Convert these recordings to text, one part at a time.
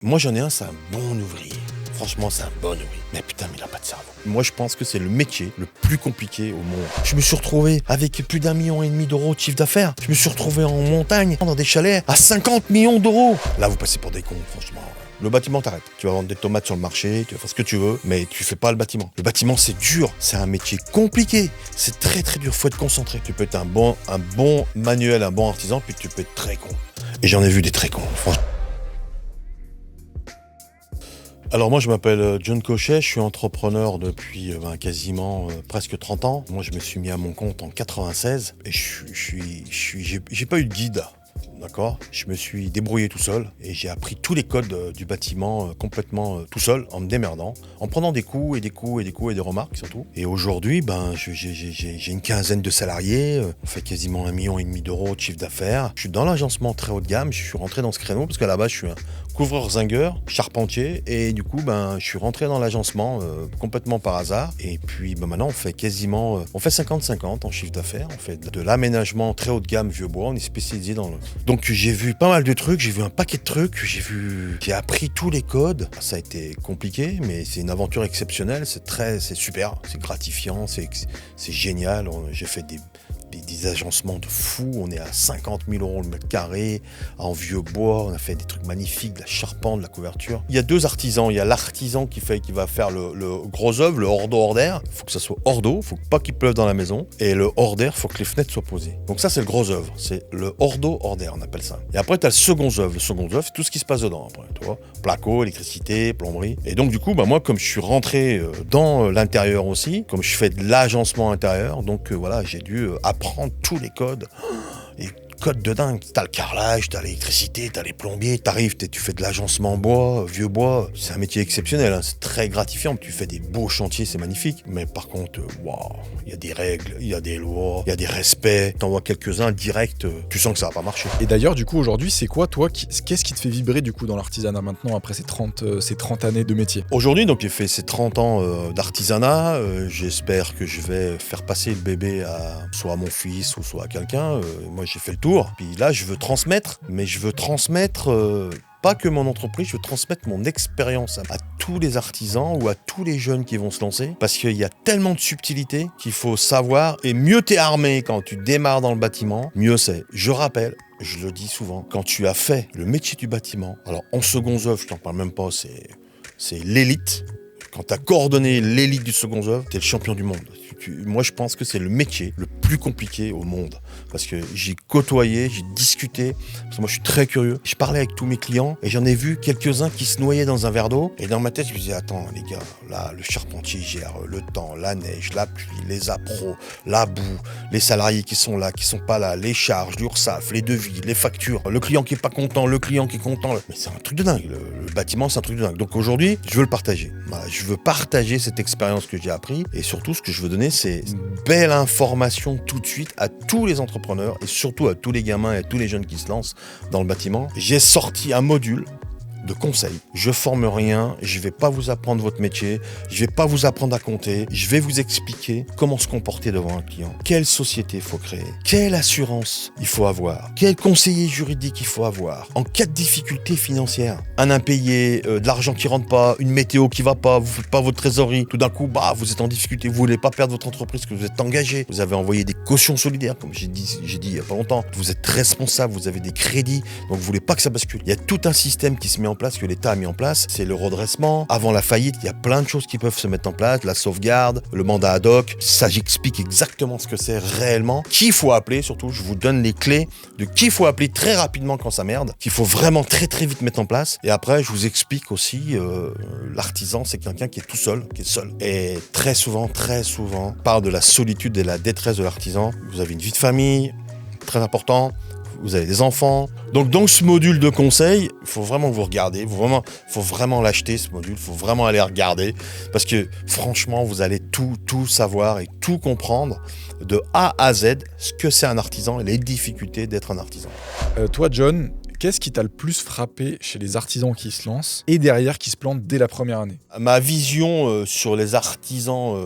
Moi j'en ai un, c'est un bon ouvrier. Franchement, c'est un bon ouvrier. Mais putain, mais il a pas de cerveau. Moi, je pense que c'est le métier le plus compliqué au monde. Je me suis retrouvé avec plus d'1,5 million d'euros de chiffre d'affaires. Je me suis retrouvé en montagne, dans des chalets, à 50 millions d'euros. Là, vous passez pour des cons, franchement. Le bâtiment t'arrête. Tu vas vendre des tomates sur le marché, tu vas faire ce que tu veux, mais tu fais pas le bâtiment. Le bâtiment, c'est dur. C'est un métier compliqué. C'est très très dur. Faut être concentré. Tu peux être un bon manuel, un bon artisan, puis tu peux être très con. Et j'en ai vu des très cons, franchement. Alors moi je m'appelle John Cochet, je suis entrepreneur depuis quasiment presque 30 ans. Moi je me suis mis à mon compte en 96 et j'ai pas eu de guide. D'accord. Je me suis débrouillé tout seul et j'ai appris tous les codes du bâtiment complètement tout seul, en me démerdant, en prenant des coups et des coups et des coups et des remarques surtout. Et aujourd'hui, j'ai une quinzaine de salariés, on fait quasiment 1,5 million d'euros de chiffre d'affaires. Je suis dans l'agencement très haut de gamme, je suis rentré dans ce créneau parce qu'à la base, je suis un couvreur-zingueur, charpentier, et du coup, je suis rentré dans l'agencement complètement par hasard. Et puis maintenant, on fait 50-50 en chiffre d'affaires. On fait de l'aménagement très haut de gamme vieux bois, on est spécialisé dans le... Donc j'ai vu pas mal de trucs, j'ai vu un paquet de trucs, j'ai appris tous les codes. Ça a été compliqué, mais c'est une aventure exceptionnelle, c'est super, c'est gratifiant, c'est génial. J'ai fait des agencements de fous, on est à 50 000 euros le mètre carré, en vieux bois, on a fait des trucs magnifiques, de la charpente, de la couverture. Il y a deux artisans, il y a l'artisan qui va faire le gros œuvre, le hors d'eau hors d'air, il faut que ça soit hors d'eau, il faut pas qu'il pleuve dans la maison, et le hors d'air, il faut que les fenêtres soient posées. Donc ça c'est le gros œuvre, c'est le hors d'eau hors d'air, on appelle ça. Et après tu as le second œuvre, c'est tout ce qui se passe dedans après, tu vois, placo, électricité, plomberie. Et donc du coup, moi comme je suis rentré dans l'intérieur aussi, comme je fais de l'agencement intérieur, donc voilà, j'ai dû apprendre tous les codes. Et codes de dingue. T'as le carrelage, t'as l'électricité, t'as les plombiers, t'arrives, tu fais de l'agencement bois, vieux bois. C'est un métier exceptionnel, hein. C'est très gratifiant. Tu fais des beaux chantiers, c'est magnifique. Mais par contre, waouh, il y a des règles, il y a des lois, il y a des respects. T'en vois quelques-uns direct, tu sens que ça va pas marcher. Et d'ailleurs, du coup, aujourd'hui, c'est quoi, toi, qu'est-ce qui te fait vibrer, du coup, dans l'artisanat maintenant, après ces 30 années de métier? Aujourd'hui, donc, j'ai fait ces 30 ans d'artisanat. J'espère que je vais faire passer le bébé soit à mon fils ou soit à quelqu'un. Moi, j'ai fait le tour. Puis là, je veux transmettre, mais je veux transmettre pas que mon entreprise, je veux transmettre mon expérience à tous les artisans ou à tous les jeunes qui vont se lancer, parce qu'il y a tellement de subtilités qu'il faut savoir, et mieux t'es armé quand tu démarres dans le bâtiment, mieux c'est. Je rappelle, je le dis souvent, quand tu as fait le métier du bâtiment, alors en second œuvre, je t'en parle même pas, c'est l'élite. Quand tu as coordonné l'élite du second œuvre, tu es le champion du monde. Moi, je pense que c'est le métier le plus compliqué au monde. Parce que j'ai côtoyé, j'ai discuté. Parce que moi, je suis très curieux. Je parlais avec tous mes clients et j'en ai vu quelques-uns qui se noyaient dans un verre d'eau. Et dans ma tête, je me disais, attends, les gars, là, le charpentier gère le temps, la neige, la pluie, les appros, la boue, les salariés qui sont là, qui sont pas là, les charges, l'URSSAF, les devis, les factures, le client qui est pas content, le client qui est content. Mais c'est un truc de dingue. Le bâtiment, c'est un truc de dingue. Donc aujourd'hui, je veux le partager. Voilà, je veux partager cette expérience que j'ai appris. Et surtout, ce que je veux donner, c'est une belle information tout de suite à tous les entrepreneurs et surtout à tous les gamins et à tous les jeunes qui se lancent dans le bâtiment. J'ai sorti un module de conseils. Je forme rien, je vais pas vous apprendre votre métier, je vais pas vous apprendre à compter, je vais vous expliquer comment se comporter devant un client, quelle société il faut créer, quelle assurance il faut avoir, quel conseiller juridique il faut avoir, en cas de difficulté financière, un impayé, de l'argent qui rentre pas, une météo qui va pas, vous faites pas votre trésorerie, tout d'un coup, vous êtes en difficulté, vous voulez pas perdre votre entreprise, que vous êtes engagé, vous avez envoyé des cautions solidaires, comme j'ai dit il y a pas longtemps, vous êtes responsable, vous avez des crédits, donc vous voulez pas que ça bascule. Il y a tout un système qui se met en place, que l'État a mis en place, c'est le redressement. Avant la faillite, il y a plein de choses qui peuvent se mettre en place, la sauvegarde, le mandat ad hoc. Ça, j'explique exactement ce que c'est réellement. Qui il faut appeler, surtout, je vous donne les clés de qui il faut appeler très rapidement quand ça merde, qu'il faut vraiment très très vite mettre en place. Et après, je vous explique aussi, l'artisan, c'est quelqu'un qui est tout seul, qui est seul. Et très souvent, on parle de la solitude et de la détresse de l'artisan. Vous avez une vie de famille, très important. Vous avez des enfants. Donc dans ce module de conseil, il faut vraiment que vous regardez, faut vraiment l'acheter ce module, il faut vraiment aller regarder, parce que franchement, vous allez tout savoir et tout comprendre de A à Z, ce que c'est un artisan et les difficultés d'être un artisan. Toi, John, qu'est-ce qui t'a le plus frappé chez les artisans qui se lancent et derrière qui se plantent dès la première année? Ma vision sur les artisans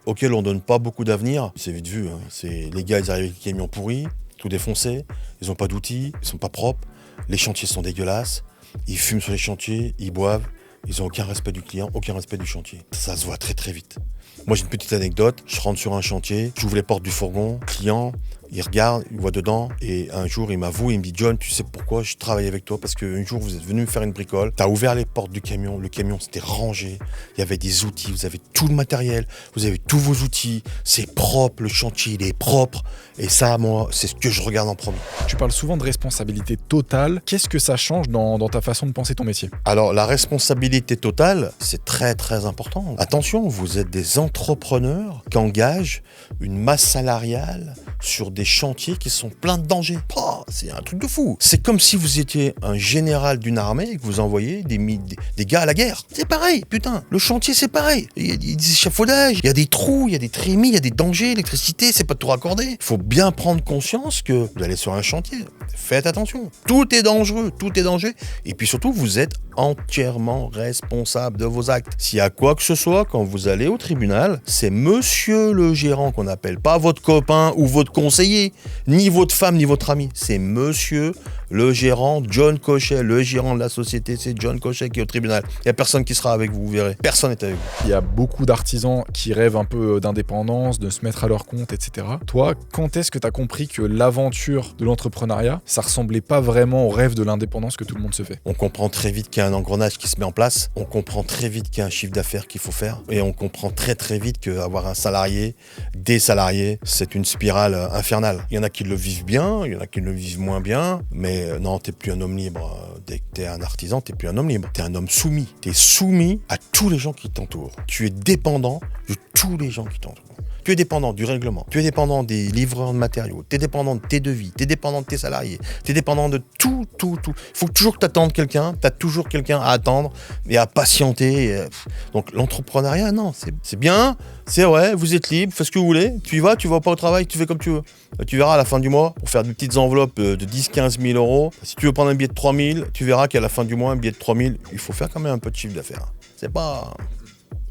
auxquels on donne pas beaucoup d'avenir, c'est vite vu, hein. C'est les gars, ils arrivent avec des camions pourris, tout défoncé, ils n'ont pas d'outils, ils sont pas propres, les chantiers sont dégueulasses, Ils fument sur les chantiers, ils boivent, ils n'ont aucun respect du client, aucun respect du chantier. Ça se voit très très vite. Moi j'ai une petite anecdote, je rentre sur un chantier, j'ouvre les portes du fourgon, client, il regarde, il voit dedans, et un jour il m'avoue, il me dit John, tu sais pourquoi je travaille avec toi? Parce qu'un jour vous êtes venu me faire une bricole, t'as ouvert les portes du camion, le camion s'était rangé, il y avait des outils, vous avez tout le matériel, vous avez tous vos outils, c'est propre, le chantier il est propre, et ça moi c'est ce que je regarde en premier. Tu parles souvent de responsabilité totale. Qu'est-ce que ça change dans ta façon de penser ton métier? Alors la responsabilité totale, c'est très très important. Attention, vous êtes des entrepreneurs qui engagent une masse salariale sur des chantiers qui sont pleins de dangers. Oh, c'est un truc de fou. C'est comme si vous étiez un général d'une armée et que vous envoyez des gars à la guerre. C'est pareil, putain. Le chantier, c'est pareil. Il y a des échafaudages, il y a des trous, il y a des trémies, il y a des dangers, l'électricité, c'est pas tout raccordé. Il faut bien prendre conscience que vous allez sur un chantier. Faites attention. Tout est dangereux, tout est danger. Et puis surtout, vous êtes entièrement responsable de vos actes. S'il y a quoi que ce soit, quand vous allez au tribunal, c'est monsieur le gérant qu'on appelle, pas votre copain ou votre conseiller, ni votre femme, ni votre ami. C'est monsieur le gérant, John Cochet, le gérant de la société, c'est John Cochet qui est au tribunal. Il n'y a personne qui sera avec vous, vous verrez. Personne n'est avec vous. Il y a beaucoup d'artisans qui rêvent un peu d'indépendance, de se mettre à leur compte, etc. Toi, quand est-ce que tu as compris que l'aventure de l'entrepreneuriat, ça ressemblait pas vraiment au rêve de l'indépendance que tout le monde se fait? On comprend très vite qu'il y a un engrenage qui se met en place, on comprend très vite qu'il y a un chiffre d'affaires qu'il faut faire, et on comprend très très vite qu'avoir un salarié, des salariés, c'est une spirale infernale. Il y en a qui le vivent bien, il y en a qui le vivent moins bien, mais non, t'es plus un homme libre. Dès que t'es un artisan, t'es plus un homme libre. T'es un homme soumis. T'es soumis à tous les gens qui t'entourent. Tu es dépendant de tous les gens qui t'entourent. Tu es dépendant du règlement, tu es dépendant des livreurs de matériaux, tu es dépendant de tes devis, tu es dépendant de tes salariés, tu es dépendant de tout. Il faut toujours que tu attendes quelqu'un, tu as toujours quelqu'un à attendre et à patienter. Donc l'entrepreneuriat, non, c'est bien, c'est vrai, vous êtes libre, faites ce que vous voulez, tu vas pas au travail, tu fais comme tu veux. Tu verras à la fin du mois, pour faire des petites enveloppes de 10-15 000 euros, si tu veux prendre un billet de 3 000, tu verras qu'à la fin du mois, un billet de 3 000, il faut faire quand même un peu de chiffre d'affaires. C'est pas...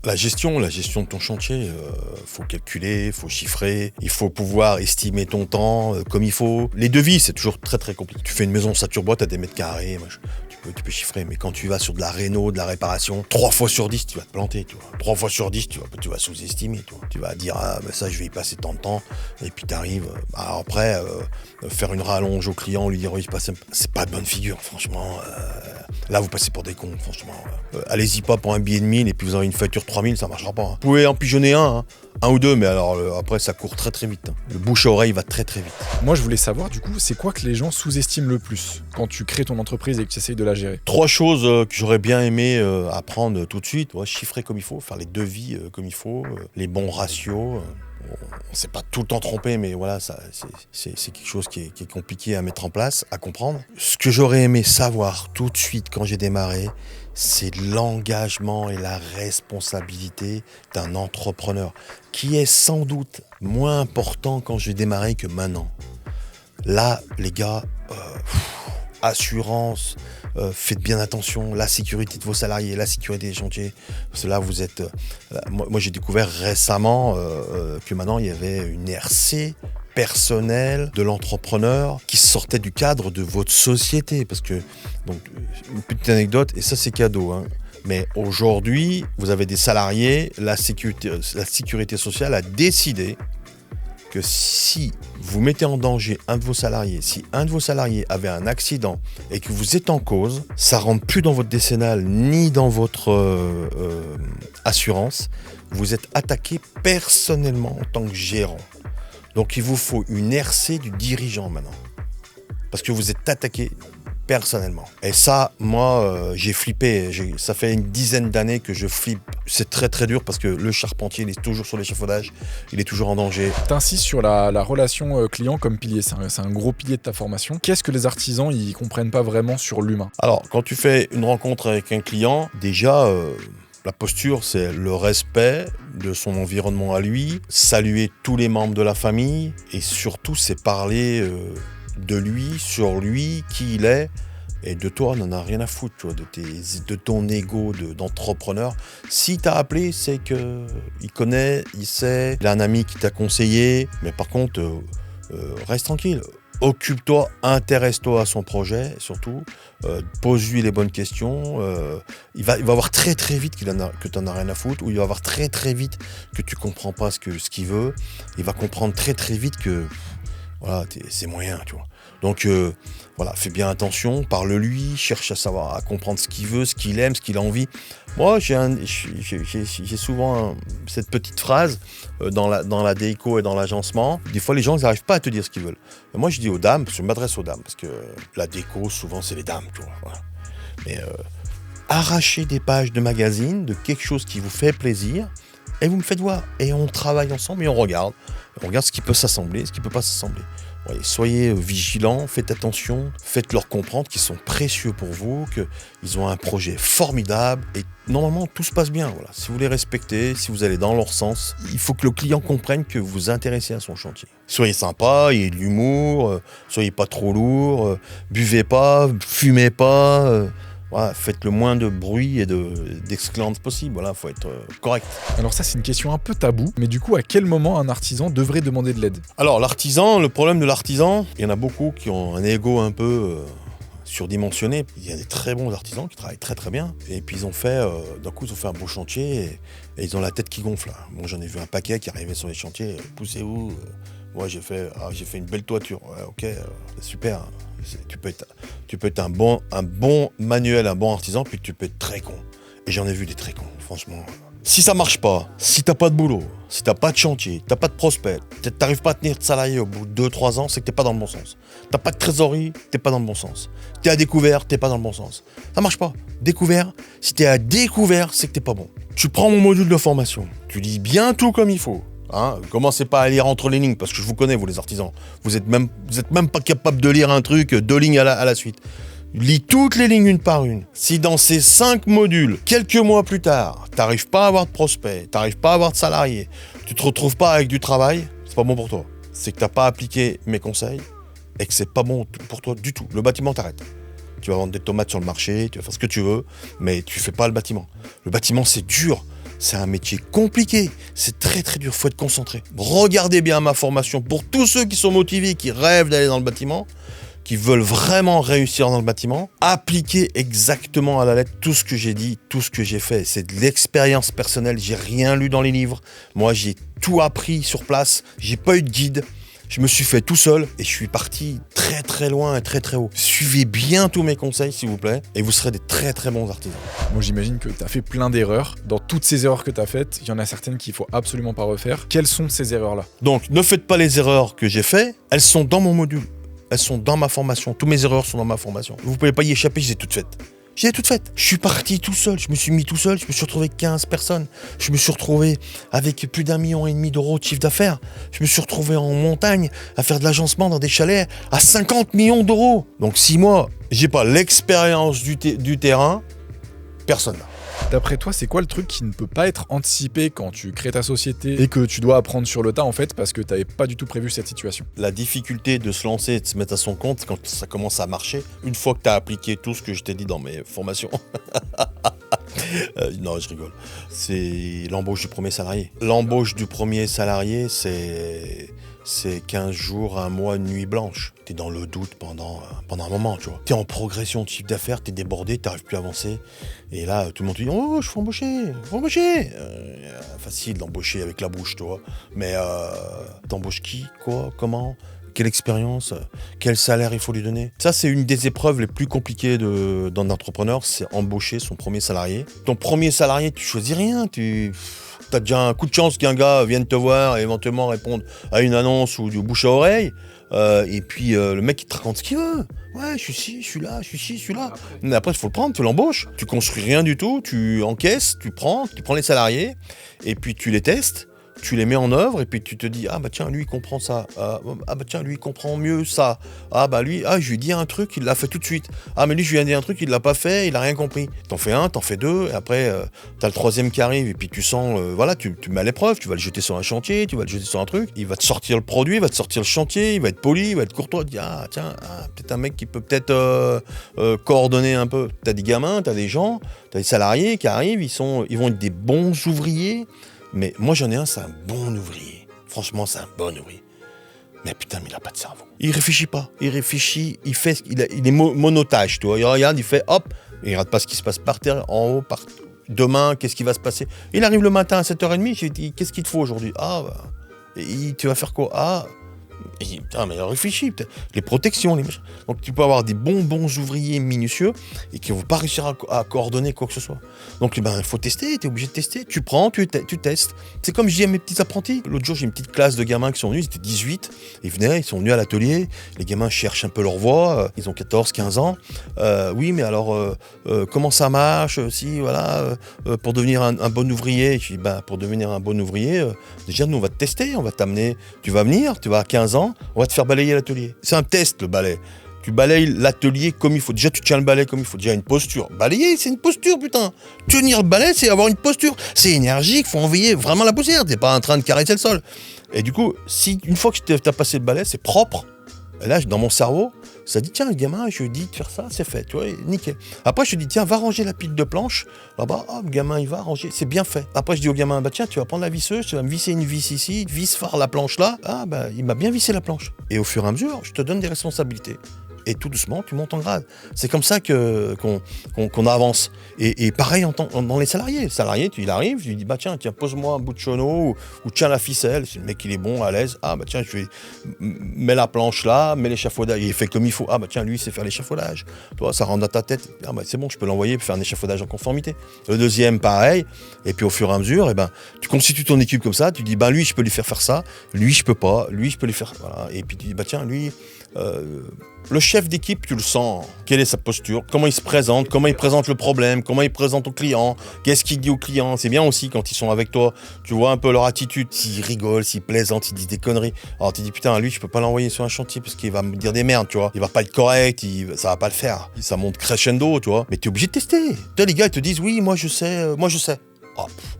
La gestion de ton chantier, faut calculer, faut chiffrer, il faut pouvoir estimer ton temps comme il faut. Les devis, c'est toujours très très compliqué. Tu fais une maison Saturbois, t'as des mètres carrés, tu peux chiffrer, mais quand tu vas sur de la réno, de la réparation, 3 fois sur 10, tu vas te planter, tu vois. 3 fois sur 10, tu vas sous-estimer, tu vois. Tu vas dire, ah, ben ça, je vais y passer tant de temps, et puis t'arrives. Alors après, faire une rallonge au client, lui dire, oui, c'est pas de bonne figure, franchement. Là, vous passez pour des cons, franchement. Allez-y pas pour un billet de 1000 et puis vous avez une facture 3000, ça marchera pas. Hein. Vous pouvez en pigeonner un ou deux, mais alors après, ça court très très vite. Hein. Le bouche à oreille va très très vite. Moi, je voulais savoir, du coup, c'est quoi que les gens sous-estiment le plus quand tu crées ton entreprise et que tu essayes de la gérer? 3 choses que j'aurais bien aimé apprendre tout de suite. Ouais, chiffrer comme il faut, faire les devis comme il faut, les bons ratios. On ne s'est pas tout le temps trompé, mais voilà, c'est quelque chose qui est compliqué à mettre en place, à comprendre. Ce que j'aurais aimé savoir tout de suite quand j'ai démarré, c'est l'engagement et la responsabilité d'un entrepreneur, qui est sans doute moins important quand j'ai démarré que maintenant. Là, les gars, assurance, faites bien attention, la sécurité de vos salariés, la sécurité des chantiers. Parce que là, vous êtes... moi, j'ai découvert récemment que maintenant, il y avait une RC personnelle de l'entrepreneur qui sortait du cadre de votre société. Parce que, donc, une petite anecdote, et ça, c'est cadeau, hein. Mais aujourd'hui, vous avez des salariés, la sécurité sociale a décidé que si vous mettez en danger un de vos salariés, si un de vos salariés avait un accident et que vous êtes en cause, ça rentre plus dans votre décennale ni dans votre assurance. Vous êtes attaqué personnellement en tant que gérant. Donc il vous faut une RC du dirigeant maintenant. Parce que vous êtes attaqué personnellement. Et ça, moi, j'ai flippé. Ça fait une dizaine d'années que je flippe. C'est très très dur parce que le charpentier, il est toujours sur l'échafaudage, il est toujours en danger. T'insistes sur la relation client comme pilier, c'est un gros pilier de ta formation. Qu'est-ce que les artisans, ils comprennent pas vraiment sur l'humain? Alors, quand tu fais une rencontre avec un client, déjà... la posture, c'est le respect de son environnement à lui, saluer tous les membres de la famille et surtout, c'est parler de lui, sur lui, qui il est. Et de toi, on n'en a rien à foutre, tu vois, de ton ego d'entrepreneur. Si t'as appelé, c'est qu'il connaît, il sait, il a un ami qui t'a conseillé. Mais par contre, reste tranquille. occupe-toi, intéresse-toi à son projet, surtout. Pose-lui les bonnes questions. Il va voir très très vite que tu n'en as rien à foutre, ou il va voir très très vite que tu comprends pas ce qu'il veut. Il va comprendre très très vite que voilà, c'est moyen, tu vois. Donc voilà, fais bien attention, parle-lui, cherche à comprendre ce qu'il veut, ce qu'il aime, ce qu'il a envie. Moi, j'ai souvent cette petite phrase dans la déco et dans l'agencement. Des fois, les gens n'arrivent pas à te dire ce qu'ils veulent. Mais moi, je dis aux dames, parce que je m'adresse aux dames, parce que la déco, souvent, c'est les dames, tu vois. Voilà. Mais arrachez des pages de magazine, de quelque chose qui vous fait plaisir, et vous me faites voir. Et on travaille ensemble et on regarde. On regarde ce qui peut s'assembler, ce qui ne peut pas s'assembler. Ouais, soyez vigilants, faites attention, faites-leur comprendre qu'ils sont précieux pour vous, qu'ils ont un projet formidable et normalement tout se passe bien. Voilà. Si vous les respectez, si vous allez dans leur sens, il faut que le client comprenne que vous vous intéressez à son chantier. Soyez sympa, ayez de l'humour, soyez pas trop lourd, buvez pas, fumez pas. Voilà, faites le moins de bruit et d'excellence possible. Voilà, faut être correct. Alors ça, c'est une question un peu taboue, mais du coup, à quel moment un artisan devrait demander de l'aide? Alors l'artisan, le problème de l'artisan, il y en a beaucoup qui ont un ego un peu surdimensionné. Il y a des très bons artisans qui travaillent très très bien. Et puis ils ont fait, d'un coup, ils ont fait un beau chantier et ils ont la tête qui gonfle. Moi, j'en ai vu un paquet qui arrivait sur les chantiers. Poussez-vous. Moi, j'ai fait une belle toiture. Ouais, ok, c'est super. Tu peux être un bon manuel, un bon artisan, puis tu peux être très con. Et j'en ai vu des très cons, franchement. Si ça marche pas, si t'as pas de boulot, si t'as pas de chantier, t'as pas de prospect, t'arrives pas à tenir de salarié au bout de 2-3 ans, c'est que t'es pas dans le bon sens. T'as pas de trésorerie, t'es pas dans le bon sens. T'es à découvert, t'es pas dans le bon sens. Ça marche pas. Découvert, si t'es à découvert, c'est que t'es pas bon. Tu prends mon module de formation, tu lis bien tout comme il faut. Commencez pas à lire entre les lignes, parce que je vous connais, vous les artisans. Vous êtes même pas capable de lire un truc 2 lignes à la suite. Lis toutes les lignes une par une. Si dans ces 5 modules, quelques mois plus tard, t'arrives pas à avoir de prospect, t'arrives pas à avoir de salarié, tu te retrouves pas avec du travail, c'est pas bon pour toi. C'est que t'as pas appliqué mes conseils et que c'est pas bon pour toi du tout. Le bâtiment t'arrête. Tu vas vendre des tomates sur le marché, tu vas faire ce que tu veux, mais tu fais pas le bâtiment. Le bâtiment, c'est dur. C'est un métier compliqué, c'est très très dur, faut être concentré. Regardez bien ma formation pour tous ceux qui sont motivés, qui rêvent d'aller dans le bâtiment, qui veulent vraiment réussir dans le bâtiment. Appliquez exactement à la lettre tout ce que j'ai dit, tout ce que j'ai fait. C'est de l'expérience personnelle, j'ai rien lu dans les livres. Moi, j'ai tout appris sur place, j'ai pas eu de guide. Je me suis fait tout seul et je suis parti très très loin et très très haut. Suivez bien tous mes conseils s'il vous plaît et vous serez des très très bons artisans. Moi j'imagine que tu as fait plein d'erreurs. Dans toutes ces erreurs que tu as faites, il y en a certaines qu'il faut absolument pas refaire. Quelles sont ces erreurs-là? Donc ne faites pas les erreurs que j'ai faites, elles sont dans mon module. Elles sont dans ma formation. Toutes mes erreurs sont dans ma formation. Vous pouvez pas y échapper, je les ai toutes faites. Je suis parti tout seul, je me suis mis tout seul, je me suis retrouvé avec 15 personnes. Je me suis retrouvé avec plus d'1,5 million d'euros de chiffre d'affaires. Je me suis retrouvé en montagne à faire de l'agencement dans des chalets à 50 millions d'euros. Donc si moi, j'ai pas l'expérience du terrain, personne n'a. D'après toi, c'est quoi le truc qui ne peut pas être anticipé quand tu crées ta société et que tu dois apprendre sur le tas en fait parce que tu n'avais pas du tout prévu cette situation? La difficulté de se lancer et de se mettre à son compte quand ça commence à marcher, une fois que tu as appliqué tout ce que je t'ai dit dans mes formations. Non, je rigole. C'est l'embauche du premier salarié. L'embauche du premier salarié, c'est 15 jours, un mois, une nuit blanche. T'es dans le doute pendant un moment, tu vois. T'es en progression de chiffre d'affaires, t'es débordé, t'arrives plus à avancer. Et là, tout le monde te dit « Oh, je faut embaucher !» Facile d'embaucher avec la bouche, tu vois. Mais t'embauches qui? Quoi? Comment? Quelle expérience? Quel salaire il faut lui donner? Ça, c'est une des épreuves les plus compliquées d'un entrepreneur, c'est embaucher son premier salarié. Ton premier salarié, tu choisis rien, t'as déjà un coup de chance qu'un gars vienne te voir et éventuellement répondre à une annonce ou du bouche à oreille. Et puis le mec il te raconte ce qu'il veut. Ouais, je suis ci, je suis là, je suis ci, je suis là. Mais après, il faut le prendre, tu l'embauches. Tu construis rien du tout, tu encaisses, tu prends les salariés et puis tu les testes. Tu les mets en œuvre et puis tu te dis ah bah tiens lui il comprend ça, ah bah tiens lui il comprend mieux ça, ah bah lui je lui ai dit un truc il l'a fait tout de suite, ah mais lui je lui ai dit un truc il l'a pas fait, il a rien compris. T'en fais un, t'en fais deux et après t'as le troisième qui arrive et puis tu sens voilà tu mets à l'épreuve, tu vas le jeter sur un chantier, tu vas le jeter sur un truc, il va te sortir le produit, il va te sortir le chantier, il va être poli, il va être courtois, il dit ah tiens peut-être un mec qui peut peut-être coordonner un peu. T'as des gamins, t'as des gens, t'as des salariés qui arrivent, ils vont être des bons ouvriers. Mais moi j'en ai un, c'est un bon ouvrier. Franchement, c'est un bon ouvrier. Mais putain, mais il a pas de cerveau. Il réfléchit pas. Il réfléchit, il est monotage, tu vois. Il regarde, il fait hop, il regarde pas ce qui se passe par terre, en haut, demain, qu'est-ce qui va se passer. Il arrive le matin à 7h30, je lui dis, qu'est-ce qu'il te faut aujourd'hui? Ah, bah, tu vas faire quoi? Ah, putain, mais réfléchis, putain. Les protections, les machins. Donc tu peux avoir des bons ouvriers minutieux et qui ne vont pas réussir à coordonner quoi que ce soit. Donc il faut tester, tu es obligé de tester. Tu prends, tu testes. C'est comme je dis à mes petits apprentis. L'autre jour, j'ai une petite classe de gamins qui sont venus, ils étaient 18. Ils venaient, ils sont venus à l'atelier. Les gamins cherchent un peu leur voie. Ils ont 14, 15 ans. Oui, mais alors, comment ça marche si, voilà, pour devenir un bon ouvrier? Je dis, pour devenir un bon ouvrier, déjà, nous, on va te tester. On va t'amener. Tu vas venir, tu vas à 15 ans, on va te faire balayer l'atelier. C'est un test, le balai. Tu balayes l'atelier comme il faut. Déjà, tu tiens le balai comme il faut. Déjà, une posture. Balayer, c'est une posture, putain. Tenir le balai, c'est avoir une posture. C'est énergique, faut envoyer vraiment la poussière. T'es pas en train de caresser le sol. Et du coup, si une fois que tu as passé le balai, c'est propre. Et là, dans mon cerveau, ça dit, tiens, le gamin, je lui dis de faire ça, c'est fait, tu vois, nickel. Après, je lui dis, tiens, va ranger la pile de planches. Là-bas, le gamin, il va ranger, c'est bien fait. Après, je dis au gamin, tiens, tu vas prendre la visseuse, tu vas me visser une vis ici, visse fort la planche là. Il m'a bien vissé la planche. Et au fur et à mesure, je te donne des responsabilités. Et tout doucement, tu montes en grade. C'est comme ça qu'on avance. Et pareil dans les salariés. Le salarié, il arrive, je lui dis, tiens, pose-moi un bout de cheneau ou tiens la ficelle. Si le mec, il est bon, à l'aise. Tiens, mets la planche là, mets l'échafaudage. Il fait comme il faut. Tiens, lui, il sait faire l'échafaudage. Toi, ça rentre dans ta tête. C'est bon, je peux l'envoyer pour faire un échafaudage en conformité. Le deuxième, pareil. Et puis au fur et à mesure, tu constitues ton équipe comme ça. Tu dis, lui, je peux lui faire ça. Lui, je peux pas. Lui, je peux lui faire. Voilà. Et puis tu dis, tiens, lui. Le chef d'équipe, tu le sens. Quelle est sa posture? Comment il se présente? Comment il présente le problème? Comment il présente au client? Qu'est-ce qu'il dit au client? C'est bien aussi quand ils sont avec toi. Tu vois un peu leur attitude. S'ils rigolent, s'ils plaisantent, s'ils disent des conneries. Alors tu dis putain, lui, je peux pas l'envoyer sur un chantier parce qu'il va me dire des merdes, tu vois. Il va pas être correct, ça va pas le faire. Ça monte crescendo, tu vois. Mais tu es obligé de tester. Les gars, ils te disent oui, moi je sais.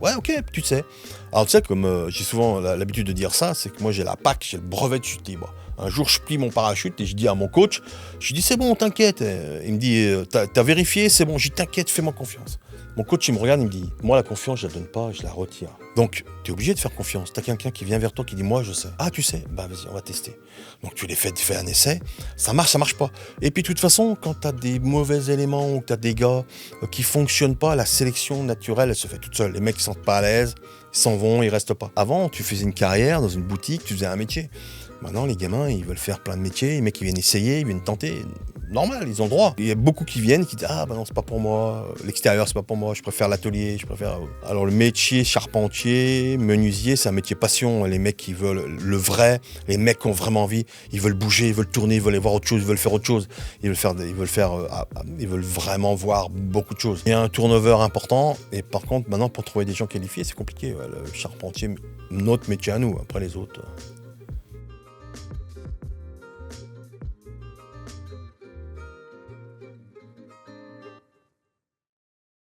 Ouais, ok, tu sais. Alors tu sais, comme j'ai souvent l'habitude de dire ça, c'est que moi j'ai la PAC, j'ai le brevet de chute libre. Un jour, je plie mon parachute et je dis à mon coach, je lui dis c'est bon, t'inquiète. Il me dit, t'as vérifié, c'est bon, je dis t'inquiète, fais-moi confiance. Mon coach, il me regarde, il me dit, moi la confiance, je la donne pas, je la retire. Donc, tu es obligé de faire confiance. T'as quelqu'un qui vient vers toi qui dit, moi je sais. Ah, tu sais? Vas-y, on va tester. Donc tu fais un essai, ça marche pas. Et puis de toute façon, quand t'as des mauvais éléments ou que t'as des gars qui fonctionnent pas, la sélection naturelle, elle se fait toute seule. Les mecs qui sentent pas à l'aise, ils s'en vont, ils restent pas. Avant, tu faisais une carrière dans une boutique, tu faisais un métier. Maintenant, les gamins, ils veulent faire plein de métiers. Les mecs, ils viennent essayer, ils viennent tenter. Normal, ils ont le droit. Il y a beaucoup qui viennent, qui disent non, c'est pas pour moi. L'extérieur, c'est pas pour moi. Je préfère l'atelier. Alors, le métier charpentier, menuisier, c'est un métier passion. Les mecs qui veulent le vrai, les mecs qui ont vraiment envie, ils veulent bouger, ils veulent tourner, ils veulent voir autre chose, ils veulent faire autre chose. Ils veulent vraiment voir beaucoup de choses. Il y a un turnover important. Et par contre, maintenant, pour trouver des gens qualifiés, c'est compliqué. Le charpentier, notre métier à nous. Après, les autres.